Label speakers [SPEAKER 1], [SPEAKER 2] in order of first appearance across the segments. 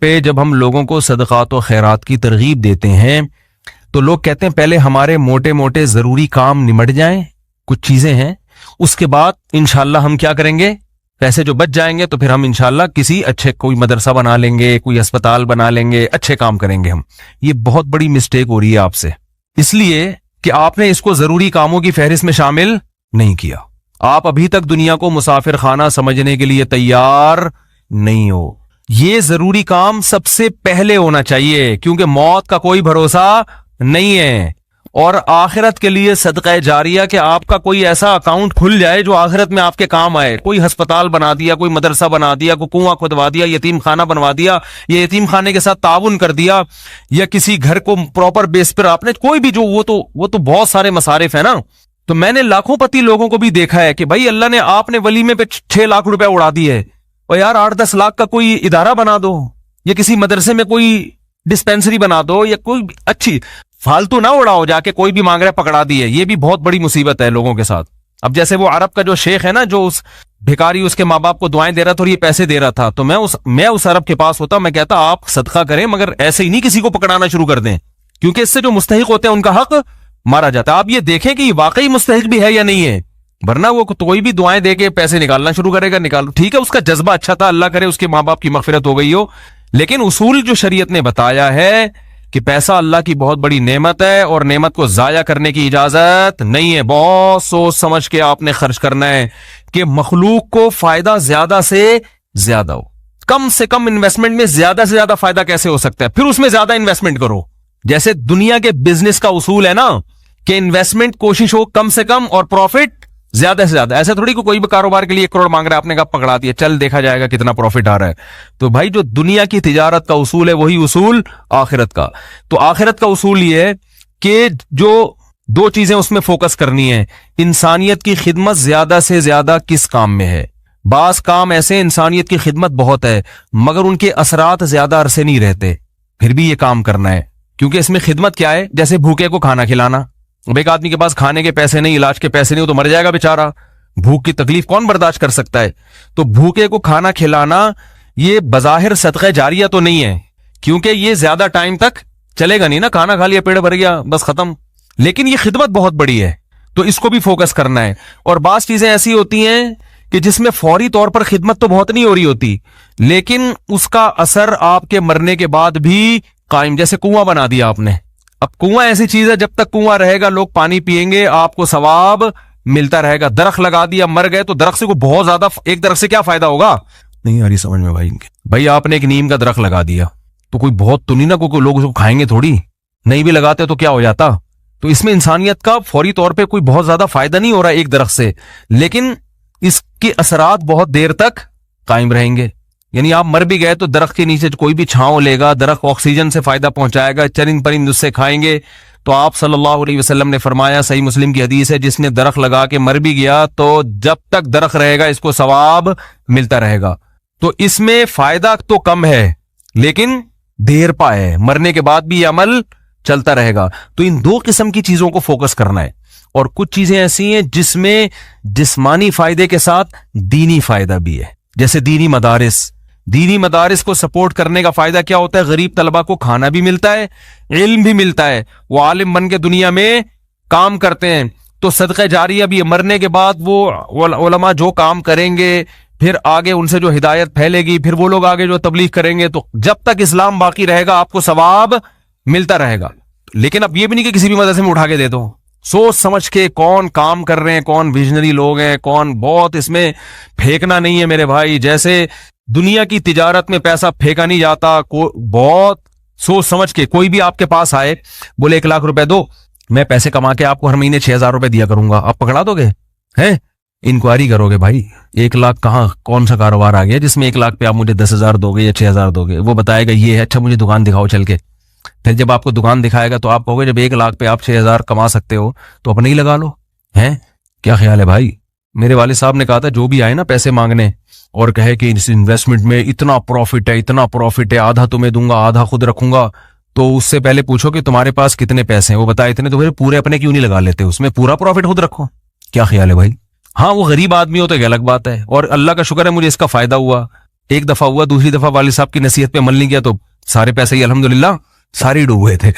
[SPEAKER 1] پہ جب ہم لوگوں کو صدقات و خیرات کی ترغیب دیتے ہیں تو لوگ کہتے ہیں پہلے ہمارے موٹے موٹے ضروری کام نمٹ جائیں، کچھ چیزیں ہیں، اس کے بعد انشاءاللہ ہم کیا کریں گے، پیسے جو بچ جائیں گے تو پھر ہم انشاءاللہ کسی اچھے کوئی مدرسہ بنا لیں گے، کوئی اسپتال بنا لیں گے، اچھے کام کریں گے ہم۔ یہ بہت بڑی مسٹیک ہو رہی ہے آپ سے، اس لیے کہ آپ نے اس کو ضروری کاموں کی فہرست میں شامل نہیں کیا۔ آپ ابھی تک دنیا کو مسافر خانہ سمجھنے کے لیے تیار نہیں ہو۔ یہ ضروری کام سب سے پہلے ہونا چاہیے، کیونکہ موت کا کوئی بھروسہ نہیں ہے، اور آخرت کے لیے صدقہ جاریہ کہ آپ کا کوئی ایسا اکاؤنٹ کھل جائے جو آخرت میں آپ کے کام آئے۔ کوئی ہسپتال بنا دیا، کوئی مدرسہ بنا دیا، کوئی کنواں کھدوا دیا، یتیم خانہ بنوا دیا، یا یتیم خانے کے ساتھ تعاون کر دیا، یا کسی گھر کو پراپر بیس پر آپ نے کوئی بھی جو وہ تو بہت سارے مصارف ہیں نا۔ تو میں نے لاکھوں پتی لوگوں کو بھی دیکھا ہے کہ بھائی اللہ نے آپ نے ولیمے پہ 6 لاکھ روپے اڑا دیے، اور یار 8-10 لاکھ کا کوئی ادارہ بنا دو، یا کسی مدرسے میں کوئی ڈسپینسری بنا دو، یا کوئی اچھی فالتو نہ اڑاؤ جا کے کوئی بھی مانگ رہا پکڑا دیے۔ یہ بھی بہت بڑی مصیبت ہے لوگوں کے ساتھ۔ اب جیسے وہ عرب کا جو شیخ ہے نا، جو اس بھکاری اس کے ماں باپ کو دعائیں دے رہا تھا اور یہ پیسے دے رہا تھا، تو میں اس عرب کے پاس ہوتا، میں کہتا آپ صدقہ کریں مگر ایسے ہی نہیں کسی کو پکڑانا شروع کر دیں، کیونکہ اس سے جو مستحق ہوتے ہیں ان کا حق مارا جاتا ہے۔ آپ یہ دیکھیں کہ یہ واقعی مستحق بھی ہے یا نہیں ہے، ورنہ وہ کوئی بھی دعائیں دے کے پیسے نکالنا شروع کرے گا، نکالو ٹھیک ہے، اس کا جذبہ اچھا تھا، اللہ کرے اس کے ماں باپ کی مغفرت ہو گئی ہو، لیکن اصول جو شریعت نے بتایا ہے کہ پیسہ اللہ کی بہت بڑی نعمت ہے، اور نعمت کو ضائع کرنے کی اجازت نہیں ہے۔ بہت سوچ سمجھ کے آپ نے خرچ کرنا ہے کہ مخلوق کو فائدہ زیادہ سے زیادہ ہو۔ کم سے کم انویسٹمنٹ میں زیادہ سے زیادہ فائدہ کیسے ہو سکتا ہے، پھر اس میں زیادہ انویسٹمنٹ کرو۔ جیسے دنیا کے بزنس کا اصول ہے نا کہ انویسٹمنٹ کوشش ہو کم سے کم اور پروفٹ زیادہ سے زیادہ۔ ایسا تھوڑی کوئی بھی کاروبار کے لیے 1 کروڑ مانگ رہا ہے، آپ نے کہا پکڑا دیا، چل دیکھا جائے گا کتنا پروفٹ آ رہا ہے۔ تو بھائی جو دنیا کی تجارت کا اصول ہے وہی اصول آخرت کا۔ تو آخرت کا اصول یہ ہے کہ جو 2 چیزیں اس میں فوکس کرنی ہے، انسانیت کی خدمت زیادہ سے زیادہ کس کام میں ہے۔ بعض کام ایسے انسانیت کی خدمت بہت ہے مگر ان کے اثرات زیادہ عرصے نہیں رہتے، پھر بھی یہ کام کرنا ہے، کیونکہ اس میں خدمت کیا ہے، جیسے بھوکے کو کھانا کھلانا۔ اب ایک آدمی کے پاس کھانے کے پیسے نہیں، علاج کے پیسے نہیں، وہ تو مر جائے گا بیچارہ، بھوک کی تکلیف کون برداشت کر سکتا ہے۔ تو بھوکے کو کھانا کھلانا یہ بظاہر صدقہ جاریہ تو نہیں ہے، کیونکہ یہ زیادہ ٹائم تک چلے گا نہیں نا، کھانا کھا لیا پیٹ بھر گیا بس ختم، لیکن یہ خدمت بہت بڑی ہے، تو اس کو بھی فوکس کرنا ہے۔ اور بعض چیزیں ایسی ہوتی ہیں کہ جس میں فوری طور پر خدمت تو بہت نہیں ہو رہی ہوتی، لیکن اس کا اثر آپ کے مرنے کے بعد بھی قائم۔ جیسے کنواں بنا دیا آپ نے، اب کنواں ایسی چیز ہے جب تک کنواں رہے گا لوگ پانی پئیں گے، آپ کو ثواب ملتا رہے گا۔ درخت لگا دیا، مر گئے تو درخت سے کوئی بہت زیادہ، ایک درخت سے کیا فائدہ ہوگا، نہیں آ رہی سمجھ میں بھائی آپ نے ایک نیم کا درخت لگا دیا تو کوئی بہت تو نہیں نا، کوئی لوگ اس کو کھائیں گے تھوڑی، نہیں بھی لگاتے تو کیا ہو جاتا۔ تو اس میں انسانیت کا فوری طور پہ کوئی بہت زیادہ فائدہ نہیں ہو رہا ایک درخت سے، لیکن اس کے اثرات بہت دیر تک قائم رہیں گے۔ یعنی آپ مر بھی گئے تو درخت کے نیچے کوئی بھی چھاؤں لے گا، درخت آکسیجن سے فائدہ پہنچائے گا، چرند پرند اس سے کھائیں گے۔ تو آپ صلی اللہ علیہ وسلم نے فرمایا، صحیح مسلم کی حدیث ہے، جس نے درخت لگا کے مر بھی گیا تو جب تک درخت رہے گا اس کو ثواب ملتا رہے گا۔ تو اس میں فائدہ تو کم ہے لیکن دیر پا ہے، مرنے کے بعد بھی یہ عمل چلتا رہے گا۔ تو ان 2 قسم کی چیزوں کو فوکس کرنا ہے، اور کچھ چیزیں ایسی ہیں جس میں جسمانی فائدے کے ساتھ دینی فائدہ بھی ہے، جیسے دینی مدارس کو سپورٹ کرنے کا فائدہ کیا ہوتا ہے، غریب طلبہ کو کھانا بھی ملتا ہے، علم بھی ملتا ہے، وہ عالم بن کے دنیا میں کام کرتے ہیں۔ تو صدقہ جاریہ بھی مرنے کے بعد وہ علماء جو کام کریں گے، پھر آگے ان سے جو ہدایت پھیلے گی، پھر وہ لوگ آگے جو تبلیغ کریں گے، تو جب تک اسلام باقی رہے گا آپ کو ثواب ملتا رہے گا۔ لیکن اب یہ بھی نہیں کہ کسی بھی مدرسے میں اٹھا کے دے دو، سوچ سمجھ کے کون کام کر رہے ہیں، کون ویژنری لوگ ہیں، کون بہت، اس میں پھینکنا نہیں ہے میرے بھائی۔ جیسے دنیا کی تجارت میں پیسہ پھینکا نہیں جاتا، بہت سوچ سمجھ کے۔ کوئی بھی آپ کے پاس آئے بولے 1 لاکھ روپے دو، میں پیسے کما کے آپ کو ہر مہینے 6,000 روپے دیا کروں گا، آپ پکڑا دو گے؟ ہیں انکوائری کرو گے بھائی 1 لاکھ کہاں، کون سا کاروبار آ گیا جس میں 1 لاکھ پہ آپ مجھے 10,000 دو گے یا 6,000 دو گے؟ وہ بتائے گا یہ ہے، اچھا مجھے دکان دکھاؤ چل کے۔ پھر جب آپ کو دکان دکھائے گا تو آپ کہو گے جب 1 لاکھ پہ آپ 6,000 کما سکتے ہو تو اپنے ہی لگا لو۔ ہیں کیا خیال ہے بھائی؟ میرے والد صاحب نے کہا تھا جو بھی آئے نا پیسے مانگنے اور کہے کہ اس انویسٹمنٹ میں اتنا پروفٹ ہے، آدھا تمہیں دوں گا آدھا خود رکھوں گا، تو اس سے پہلے پوچھو کہ تمہارے پاس کتنے پیسے ہیں، وہ بتائے اتنے، تو پھر پورے اپنے کیوں نہیں لگا لیتے، اس میں پورا پروفٹ خود رکھو۔ کیا خیال ہے بھائی؟ ہاں وہ غریب آدمی ہو تو ایک الگ بات ہے، اور اللہ کا شکر ہے مجھے اس کا فائدہ ہوا ایک دفعہ ہوا, دوسری دفعہ والد صاحب کی نصیحت پہ عمل نہیں کیا تو سارے پیسے ہی الحمدللہ سارے ڈوب گئے تھے.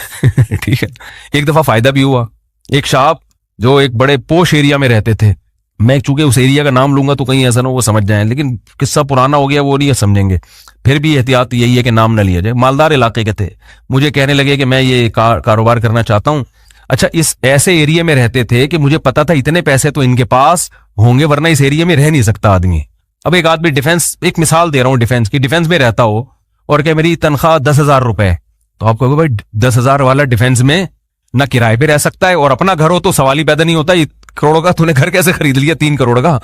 [SPEAKER 1] ٹھیک ہے, ایک دفعہ فائدہ بھی ہوا. ایک صاحب جو ایک بڑے پوش ایریا میں رہتے تھے, میں چونکہ اس ایریا کا نام لوں گا تو کہیں ایسا نہ وہ سمجھ جائیں, لیکن قصہ پرانا ہو گیا وہ نہیں سمجھیں گے, پھر بھی احتیاط یہی ہے کہ نام نہ لیا جائے. مالدار علاقے کے تھے, مجھے کہنے لگے کہ میں یہ کاروبار کرنا چاہتا ہوں. اچھا, اس ایسے ایریا میں رہتے تھے کہ مجھے پتا تھا اتنے پیسے تو ان کے پاس ہوں گے ورنہ اس ایریا میں رہ نہیں سکتا آدمی. اب ایک آدمی ڈیفینس, ایک مثال دے رہا ہوں ڈیفینس کی, ڈیفینس میں رہتا ہو اور کہ میری تنخواہ 10,000 روپے, تو آپ کہو گے بھائی 10,000 والا ڈیفینس میں نہ کرائے پہ رہ سکتا ہے اور اپنا گھر ہو تو سوال ہی پیدا نہیں ہوتا کروڑوں کا تو نے گھر کیسے خرید لیا 3 کروڑ کا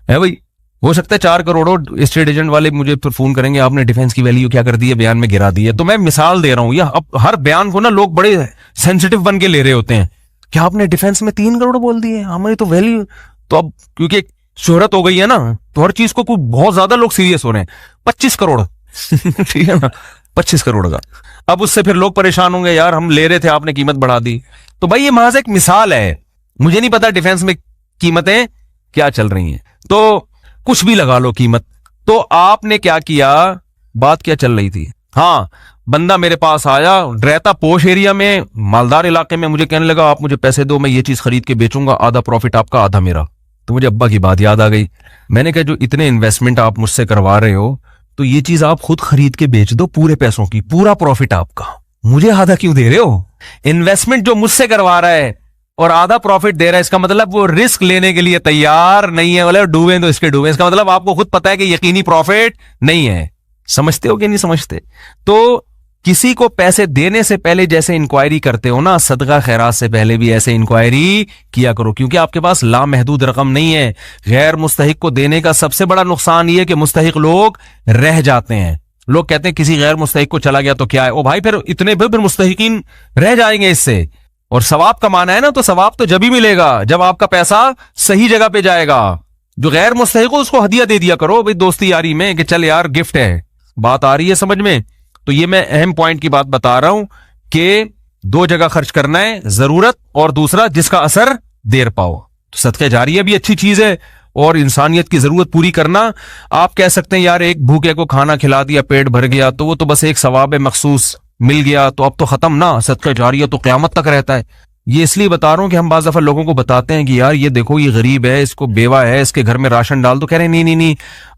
[SPEAKER 1] ہے بھائی. ہو سکتا ہے 4 کروڑ. اسٹیٹ ایجنٹ والے مجھے پھر فون کریں گے آپ نے ڈیفینس کی ویلیو کیا کر دی ہے, بیان میں گرا دی ہے. تو میں مثال دے رہا ہوں, یا اب ہر بیان کو نا لوگ بڑے سینسٹیو بن کے لے رہے ہوتے ہیں کہ آپ نے ڈیفینس میں 3 کروڑ بول دیے, ہماری تو ویلیو. تو اب کیونکہ شہرت ہو گئی ہے نا تو ہر چیز کو کوئی بہت زیادہ لوگ سیریس ہو رہے ہیں. 25 کروڑ ٹھیک ہے نا, 25 کروڑ کا. اب اس سے پھر لوگ پریشان ہوں گے, یار ہم لے رہے تھے آپ نے قیمت بڑھا دی. تو بھائی یہ محض ایک مثال ہے, مجھے نہیں پتا ڈیفینس میں قیمتیں کیا چل رہی ہیں, تو کچھ بھی لگا لو قیمت. تو آپ نے کیا کیا, بات کیا چل رہی تھی, ہاں بندہ میرے پاس آیا, رہتا پوش ایریا میں, مالدار علاقے میں, مجھے کہنے لگا آپ مجھے پیسے دو, میں یہ چیز خرید کے بیچوں گا, آدھا پروفٹ آپ کا آدھا میرا. تو مجھے ابا کی بات یاد آ گئی. میں نے کہا جو اتنے انویسٹمنٹ آپ مجھ سے کروا رہے ہو تو یہ چیز آپ خود خرید کے بیچ دو پورے پیسوں کی, پورا پروفٹ آپ کا, مجھے آدھا کیوں دے رہے ہو؟ انویسٹمنٹ جو مجھ سے کروا رہا ہے اور آدھا پروفٹ دے رہا ہے, اس کا مطلب وہ رسک لینے کے لیے تیار نہیں ہے. بولے ڈوبیں تو اس کے ڈوبیں, اس کا مطلب آپ کو خود پتا ہے کہ یقینی پروفٹ نہیں ہے. سمجھتے ہو کہ نہیں سمجھتے؟ تو کسی کو پیسے دینے سے پہلے جیسے انکوائری کرتے ہو نا, صدقہ خیرات سے پہلے بھی ایسے انکوائری کیا کرو, کیونکہ آپ کے پاس لامحدود رقم نہیں ہے. غیر مستحق کو دینے کا سب سے بڑا نقصان یہ ہے کہ مستحق لوگ رہ جاتے ہیں. لوگ کہتے ہیں کسی غیر مستحق کو چلا گیا تو کیا ہے, او بھائی پھر اتنے پھر مستحقین رہ جائیں گے اس سے. اور ثواب کمانا ہے نا, تو ثواب تو جب ہی ملے گا جب آپ کا پیسہ صحیح جگہ پہ جائے گا. جو غیر مستحق ہو اس کو ہدیہ دے دیا کرو بھائی دوستی یاری میں, کہ چل یار گفٹ ہے. بات آ رہی ہے سمجھ میں؟ تو یہ میں اہم پوائنٹ کی بات بتا رہا ہوں کہ 2 جگہ خرچ کرنا ہے, ضرورت اور دوسرا جس کا اثر دیر پاؤ. تو صدقہ جاریہ بھی اچھی چیز ہے اور انسانیت کی ضرورت پوری کرنا. آپ کہہ سکتے ہیں یار ایک بھوکے کو کھانا کھلا دیا, پیٹ بھر گیا, تو وہ تو بس ایک ثواب مخصوص مل گیا, تو اب تو ختم نا. صدقہ جاریہ تو قیامت تک رہتا ہے. یہ اس لیے بتا رہا ہوں کہ ہم بعض دفعہ لوگوں کو بتاتے ہیں کہ یار یہ دیکھو یہ غریب ہے, اس کو بیوہ ہے, اس کے گھر میں راشن ڈال دو. کہہ رہے ہیں نہیں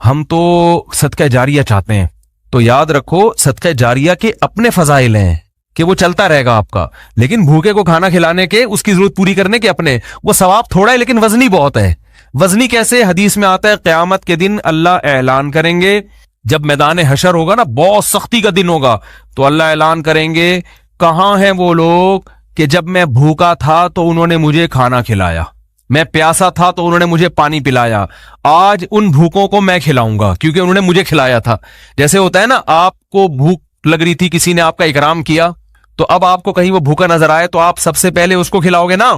[SPEAKER 1] ہم تو صدقہ جاریہ چاہتے ہیں. تو یاد رکھو صدقہ جاریہ کے اپنے فضائل ہیں کہ وہ چلتا رہے گا آپ کا, لیکن بھوکے کو کھانا کھلانے کے, اس کی ضرورت پوری کرنے کے اپنے, وہ ثواب تھوڑا ہے لیکن وزنی بہت ہے. وزنی کیسے؟ حدیث میں آتا ہے قیامت کے دن اللہ اعلان کریں گے, جب میدان حشر ہوگا نا, بہت سختی کا دن ہوگا, تو اللہ اعلان کریں گے کہاں ہیں وہ لوگ کہ جب میں بھوکا تھا تو انہوں نے مجھے کھانا کھلایا, میں پیاسا تھا تو انہوں نے مجھے پانی پلایا, آج ان بھوکوں کو میں کھلاؤں گا کیونکہ انہوں نے مجھے کھلایا تھا. جیسے ہوتا ہے نا, آپ کو بھوک لگ رہی تھی, کسی نے آپ کا اکرام کیا, تو اب آپ کو کہیں وہ بھوکا نظر آئے تو آپ سب سے پہلے اس کو کھلاؤ گے نا.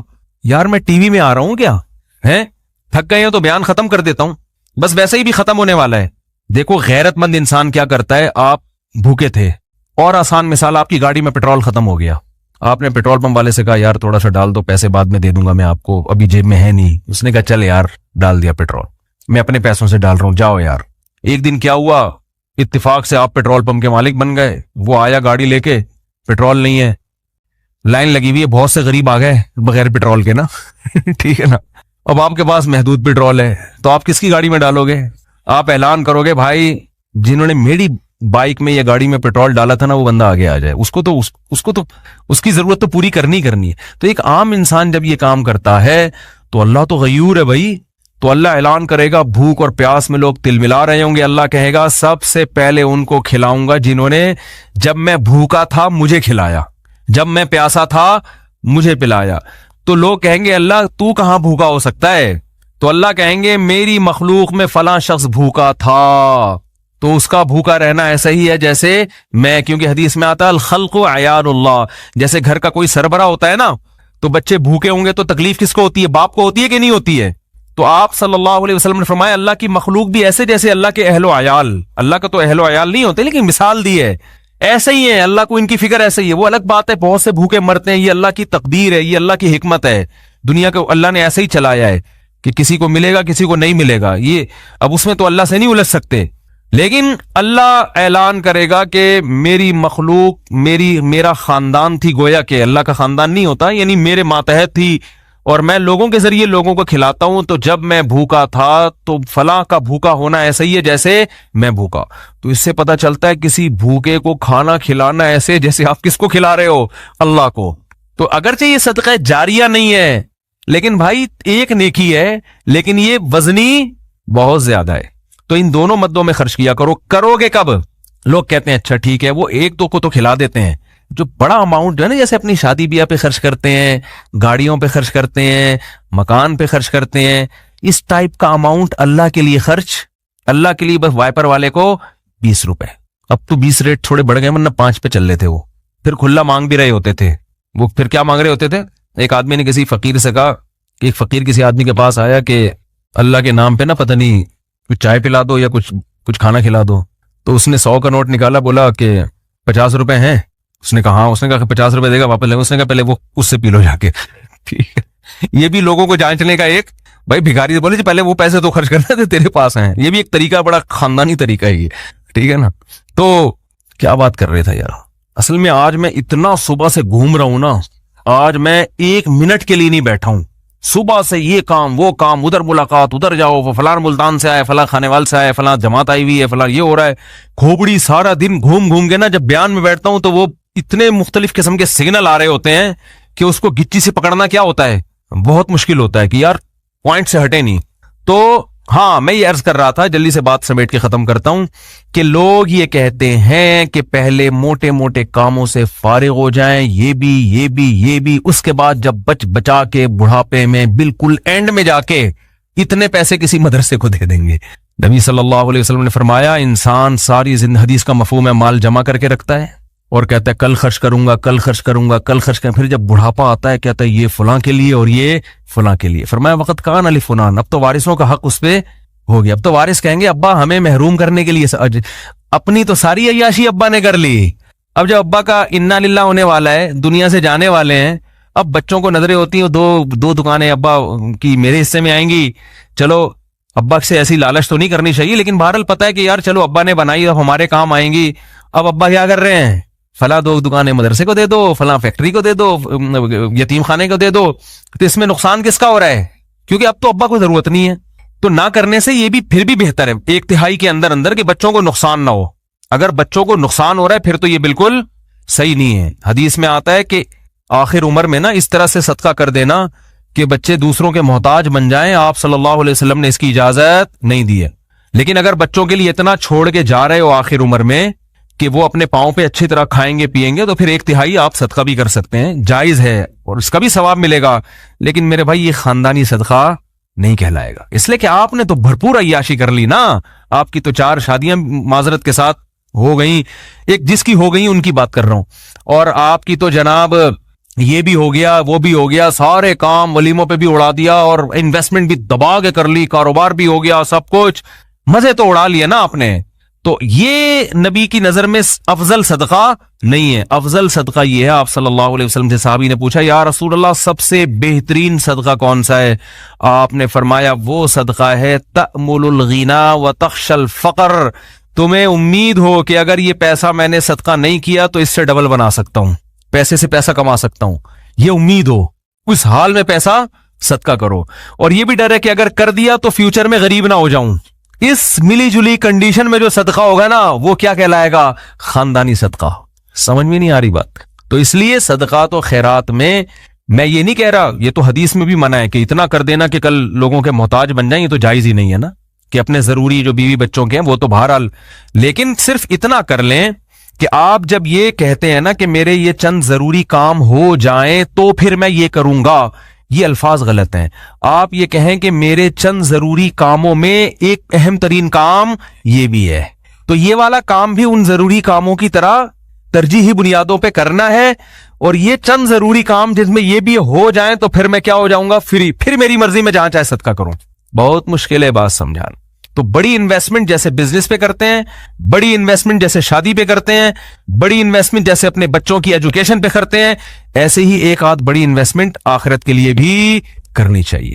[SPEAKER 1] یار میں ٹی وی میں آ رہا ہوں کیا ہے, تھک گئے ہو تو بیان ختم کر دیتا ہوں, بس ویسے ہی بھی ختم ہونے والا ہے. دیکھو غیرت مند انسان کیا کرتا ہے, آپ بھوکے تھے اور آسان مثال, آپ کی گاڑی میں پیٹرول ختم ہو گیا, آپ نے پیٹرول پمپ والے سے کہا یار تھوڑا سا ڈال دو, پیسے بعد میں دے دوں گا میں آپ کو, ابھی جیب میں ہے نہیں. اس نے کہا چل یار ڈال دیا پیٹرول, میں اپنے پیسوں سے ڈال رہا ہوں, جاؤ یار. ایک دن کیا ہوا, اتفاق سے آپ پیٹرول پمپ کے مالک بن گئے. وہ آیا گاڑی لے کے, پیٹرول نہیں ہے, لائن لگی ہوئی ہے, بہت سے غریب آ گئے بغیر پیٹرول کے نا. ٹھیک ہے نا, اب آپ کے پاس محدود پیٹرول ہے, تو آپ کس کی گاڑی میں ڈالو گے؟ آپ اعلان کرو گے بھائی جنہوں نے میری بائک میں یا گاڑی میں پیٹرول ڈالا تھا نا, وہ بندہ آگے آ جائے, اس کو تو اس کی ضرورت تو پوری کرنی ہے. تو ایک عام انسان جب یہ کام کرتا ہے تو اللہ تو غیور ہے بھائی, تو اللہ اعلان کرے گا, بھوک اور پیاس میں لوگ تل ملا رہے ہوں گے, اللہ کہے گا سب سے پہلے ان کو کھلاؤں گا جنہوں نے جب میں بھوکا تھا مجھے کھلایا, جب میں پیاسا تھا مجھے پلایا. تو لوگ کہیں گے اللہ تو کہاں بھوکا ہو سکتا ہے, تو اللہ کہیں گے میری مخلوق میں فلاں شخص بھوکا تھا, تو اس کا بھوکا رہنا ایسا ہی ہے جیسے میں, کیونکہ حدیث میں آتا ہے الخلق عیال اللہ. جیسے گھر کا کوئی سربراہ ہوتا ہے نا, تو بچے بھوکے ہوں گے تو تکلیف کس کو ہوتی ہے, باپ کو ہوتی ہے کہ نہیں ہوتی ہے؟ تو آپ صلی اللہ علیہ وسلم نے فرمایا اللہ کی مخلوق بھی ایسے جیسے اللہ کے اہل و عیال, اللہ کا تو اہل و عیال نہیں ہوتے لیکن مثال دی ہے, ایسے ہی ہے. اللہ کو ان کی فکر ایسے ہی ہے. وہ الگ بات ہے بہت سے بھوکے مرتے ہیں, یہ اللہ کی تقدیر ہے, یہ اللہ کی حکمت ہے. دنیا کو اللہ نے ایسے ہی چلایا ہے کہ کسی کو ملے گا کسی کو نہیں ملے گا. یہ اب اس میں تو اللہ سے نہیں الجھ سکتے. لیکن اللہ اعلان کرے گا کہ میری مخلوق میرا خاندان تھی، گویا کہ اللہ کا خاندان نہیں ہوتا، یعنی میرے ماتحت تھی، اور میں لوگوں کے ذریعے لوگوں کو کھلاتا ہوں، تو جب میں بھوکا تھا تو فلاں کا بھوکا ہونا ایسا ہی ہے جیسے میں بھوکا. تو اس سے پتہ چلتا ہے کسی بھوکے کو کھانا کھلانا ایسے جیسے آپ کس کو کھلا رہے ہو، اللہ کو. تو اگرچہ یہ صدقہ جاریہ نہیں ہے، لیکن بھائی ایک نیکی ہے، لیکن یہ وزنی بہت زیادہ ہے. تو ان دونوں مدوں میں خرچ کیا کرو. کرو گے کب؟ لوگ کہتے ہیں اچھا ٹھیک ہے، وہ ایک دو کو تو کھلا دیتے ہیں، جو بڑا اماؤنٹ جو ہے نا، جیسے اپنی شادی بیاہ پہ خرچ کرتے ہیں، گاڑیوں پہ خرچ کرتے ہیں، مکان پہ خرچ کرتے ہیں، اس ٹائپ کا اماؤنٹ اللہ کے لیے خرچ. اللہ کے لیے بس وائپر والے کو 20 روپے. اب تو 20 ریٹ تھوڑے بڑھ گئے، ورنہ 5 پہ چل رہے تھے. وہ پھر کھلا مانگ بھی رہے ہوتے تھے. وہ پھر کیا مانگ رہے ہوتے تھے؟ ایک آدمی نے کسی فقیر سے کہا کہ ایک فقیر کسی آدمی کے پاس آیا کہ اللہ کے نام پہ نا پتہ نہیں کچھ چائے پلا دو یا کچھ کھانا کھلا دو. تو اس نے 100 کا نوٹ نکالا، بولا کہ 50 روپے ہیں. اس نے کہا ہاں. اس نے کہا کہ 50 روپے دے گا واپس لے گا. اس نے کہا پہلے وہ اس سے پی لو جا کے. ٹھیک ہے، یہ بھی لوگوں کو جانچنے کا ایک بھائی بھکاری سے بولے جی پہلے وہ پیسے تو خرچ کرنا تھے، تیرے پاس ہیں. یہ بھی ایک طریقہ، بڑا خاندانی طریقہ ہے یہ. ٹھیک ہے نا. تو کیا بات کر رہے تھا یار؟ اصل میں آج میں اتنا صبح سے گھوم رہا ہوں نا، آج میں 1 منٹ کے لیے نہیں بیٹھا ہوں. صبح سے یہ کام وہ کام، ادھر ملاقات، ادھر جاؤ، وہ فلاں ملتان سے آئے، فلاں خانے وال سے آئے، فلاں جماعت آئی ہوئی ہے، فلاں یہ ہو رہا ہے. کھوپڑی سارا دن گھوم گھوم کے نا جب بیان میں بیٹھتا ہوں تو وہ اتنے مختلف قسم کے سگنل آ رہے ہوتے ہیں کہ اس کو گچی سے پکڑنا کیا ہوتا ہے، بہت مشکل ہوتا ہے کہ یار پوائنٹ سے ہٹے نہیں. تو ہاں، میں یہ عرض کر رہا تھا، جلدی سے بات سمیٹ کے ختم کرتا ہوں، کہ لوگ یہ کہتے ہیں کہ پہلے موٹے موٹے کاموں سے فارغ ہو جائیں، یہ بھی، اس کے بعد جب بچا کے بڑھاپے میں بالکل اینڈ میں جا کے اتنے پیسے کسی مدرسے کو دے دیں گے. نبی صلی اللہ علیہ وسلم نے فرمایا انسان ساری زندگی، حدیث کا مفہوم ہے، مال جمع کر کے رکھتا ہے اور کہتا ہے کل خرچ کروں گا، کل خرچ کروں گا، کل خرچ کروں. پھر جب بڑھاپا آتا ہے کہتا ہے یہ فلاں کے لیے اور یہ فلاں کے لیے. فرمایا وقت کان علی فلان، اب تو وارثوں کا حق اس پہ ہو گیا. اب تو وارث کہیں گے ابا ہمیں محروم کرنے کے لیے اپنی تو ساری عیاشی ابا نے کر لی. اب جب ابا کا انا للہ ہونے والا ہے، دنیا سے جانے والے ہیں، اب بچوں کو نظریں ہوتی ہیں دو دکانیں ابا کی میرے حصے میں آئیں گی. چلو ابا سے ایسی لالچ تو نہیں کرنی چاہیے، لیکن بہرحال پتہ ہے کہ یار چلو ابا نے بنائی، اب ہمارے کام آئیں گی. اب ابا کیا کر رہے ہیں؟ فلاں 2 دکانیں مدرسے کو دے دو، فلاں فیکٹری کو دے دو، یتیم خانے کو دے دو. تو اس میں نقصان کس کا ہو رہا ہے؟ کیونکہ اب تو ابا کو ضرورت نہیں ہے. تو نہ کرنے سے یہ بھی پھر بھی بہتر ہے 1/3 کے اندر کہ بچوں کو نقصان نہ ہو. اگر بچوں کو نقصان ہو رہا ہے پھر تو یہ بالکل صحیح نہیں ہے. حدیث میں آتا ہے کہ آخر عمر میں نا اس طرح سے صدقہ کر دینا کہ بچے دوسروں کے محتاج بن جائیں. آپ صلی اللہ علیہ وسلم نے اس کی اجازت نہیں دی ہے. لیکن اگر بچوں کے لیے اتنا چھوڑ کے جا رہے ہو آخر عمر میں کہ وہ اپنے پاؤں پہ اچھی طرح کھائیں گے پیئیں گے، تو پھر 1/3 آپ صدقہ بھی کر سکتے ہیں، جائز ہے اور اس کا بھی ثواب ملے گا. لیکن میرے بھائی یہ خاندانی صدقہ نہیں کہلائے گا، اس لیے کہ آپ نے تو بھرپور عیاشی کر لی نا. آپ کی تو 4 شادیاں معذرت کے ساتھ ہو گئیں، ایک جس کی ہو گئی ان کی بات کر رہا ہوں، اور آپ کی تو جناب یہ بھی ہو گیا وہ بھی ہو گیا، سارے کام ولیموں پہ بھی اڑا دیا اور انویسٹمنٹ بھی دبا کے کر لی، کاروبار بھی ہو گیا، سب کچھ مزے تو اڑا لیے نا آپ نے. تو یہ نبی کی نظر میں افضل صدقہ نہیں ہے. افضل صدقہ یہ ہے، آپ صلی اللہ علیہ وسلم سے صحابی نے پوچھا یا رسول اللہ سب سے بہترین صدقہ کون سا ہے؟ آپ نے فرمایا وہ صدقہ ہے تأمل الغنا وتخشى الفقر، تمہیں امید ہو کہ اگر یہ پیسہ میں نے صدقہ نہیں کیا تو اس سے ڈبل بنا سکتا ہوں، پیسے سے پیسہ کما سکتا ہوں، یہ امید ہو، اس حال میں پیسہ صدقہ کرو. اور یہ بھی ڈر ہے کہ اگر کر دیا تو فیوچر میں غریب نہ ہو جاؤں. اس ملی جلی کنڈیشن میں جو صدقہ ہوگا نا وہ کیا کہلائے گا؟ خاندانی صدقہ. سمجھ میں نہیں آ رہی بات؟ تو اس لیے صدقات و خیرات میں یہ نہیں کہہ رہا، یہ تو حدیث میں بھی منع ہے کہ اتنا کر دینا کہ کل لوگوں کے محتاج بن جائیں، یہ تو جائز ہی نہیں ہے نا، کہ اپنے ضروری جو بیوی بچوں کے ہیں وہ تو بہرحال، لیکن صرف اتنا کر لیں کہ آپ جب یہ کہتے ہیں نا کہ میرے یہ چند ضروری کام ہو جائیں تو پھر میں یہ کروں گا، یہ الفاظ غلط ہیں. آپ یہ کہیں کہ میرے چند ضروری کاموں میں ایک اہم ترین کام یہ بھی ہے، تو یہ والا کام بھی ان ضروری کاموں کی طرح ترجیحی بنیادوں پہ کرنا ہے، اور یہ چند ضروری کام جس میں یہ بھی ہو جائیں تو پھر میں کیا ہو جاؤں گا؟ فری، پھر میری مرضی میں جہاں چاہے صدقہ کروں. بہت مشکل ہے بات سمجھانا. تو بڑی انویسٹمنٹ جیسے بزنس پہ کرتے ہیں، بڑی انویسٹمنٹ جیسے شادی پہ کرتے ہیں، بڑی انویسٹمنٹ جیسے اپنے بچوں کی ایجوکیشن پہ کرتے ہیں، ایسے ہی ایک آدھ بڑی انویسٹمنٹ آخرت کے لیے بھی کرنی چاہیے.